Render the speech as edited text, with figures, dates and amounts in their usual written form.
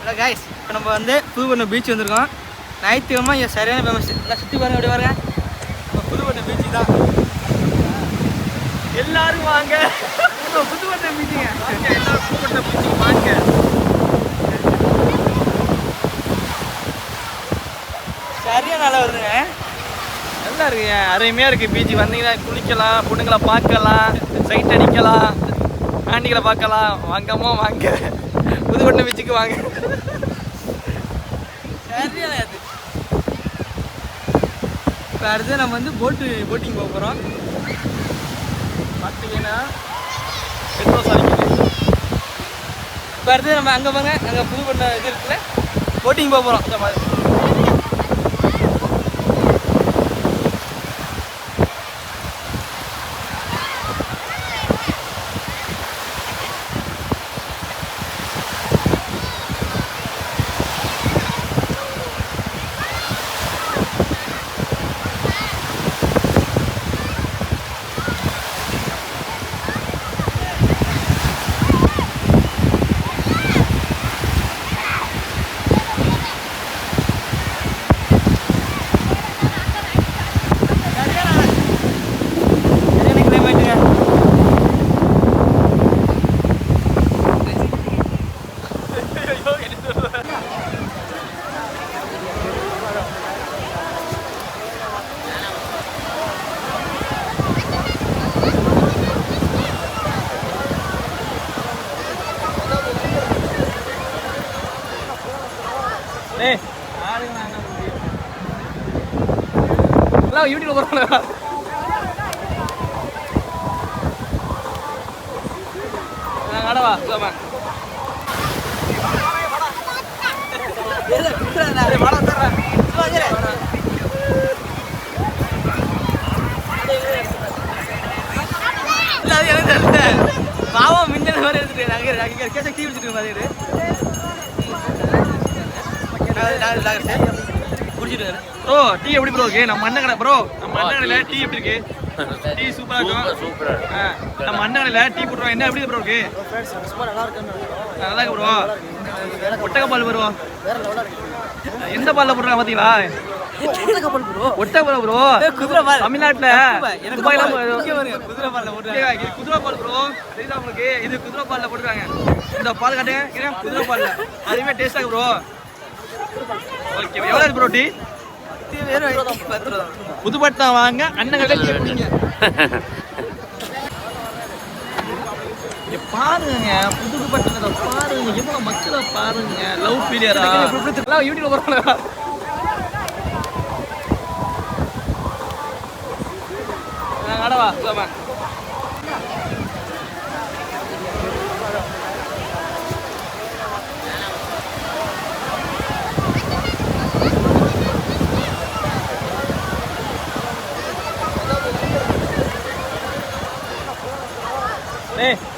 Hello guys, இப்போ நம்ம வந்து புதுப்பண்ண பீச் வந்திருக்கோம். ஞாயிற்றுக்கிழமை இங்கே சரியான ஃபேமஸ். எல்லாம் சுற்றி பாருங்க, அப்படி பாருங்க. நம்ம புதுப்பண்ண பீச்சு தான். எல்லாரும் வாங்க. புதுப்பண்ண பீச்சுங்க. எல்லாரும் புதுப்பண்ண பீச்சுக்கு வாங்க. சரியா நல்லா வருதுங்க. நல்லா இருக்குங்க, அருமையாக இருக்குது பீச்சு. வந்தீங்கன்னா குளிக்கலாம், பொண்ணுங்களை பார்க்கலாம், சைட் அடிக்கலாம், ஆண்டிகளை பார்க்கலாம். வாங்கம்மா வாங்க, புதுப்பண்ண பீச்சுக்கு வாங்க. சரியான அது. இப்போ அடுத்து நம்ம வந்து போட்டிங் போக போகிறோம். பார்த்தீங்கன்னா பெட்ரோல் சாதிக்குது. இப்போ அடுத்து நம்ம அங்கே போங்க, அங்கே புதுப்பண்ண இது இருக்குல்ல, போட்டிங் போக போகிறோம். இந்த மாதிரி யூடியூப்ல போறாங்க. ஆடவா சும்மா பாவம் மின்னல் மாதிரி எடுத்துட்டு கேச டீ குடிச்சிட்டு மாதிரி குடிச்சிட்டு ப்ரோ. டீ எப்படி ப்ரோ இருக்கு? நம்ம அண்ணன் கடை ப்ரோ, நம்ம அண்ணன் கடையில் டீ எப்படி இருக்கு? டீ சூப்பரா இருக்கும். சூப்பரா. நம்ம அண்ணன் கடையில் டீ போடுறோம். என்ன எப்படி ப்ரோ இருக்கு? நல்லா இருக்கு ப்ரோ. ஒட்டக பால் ப்ரோ. எந்த பால்ல போடுறாங்க பாத்தீங்களா? ஒட்டக பால் ப்ரோ. குதிரை பால் தமிழ்நாட்டுல குதிரை பால்ல போடுறாங்க. குதிரை பால் ப்ரோ, தெரியுதா உங்களுக்கு? இது குதிரை பால்ல போடுறாங்க. இந்த பால் காட்டுங்க, குதிரை பால்ல அதுவுமே டேஸ்டா இருக்கு ப்ரோ. ஓகே, எவ்வளவு இருக்கு ப்ரோ டீ? புதுப்பட்டா வாங்க, அண்ணன் கடையில் குடிங்க. பாருங்க புதுப்பட்டத்தை பாருங்க, எவ்வளவு மக்களை பாருங்க. லவ் ஃபீலியரா யூடியூப்ல போறாங்க. அடவா சும்மா Hey.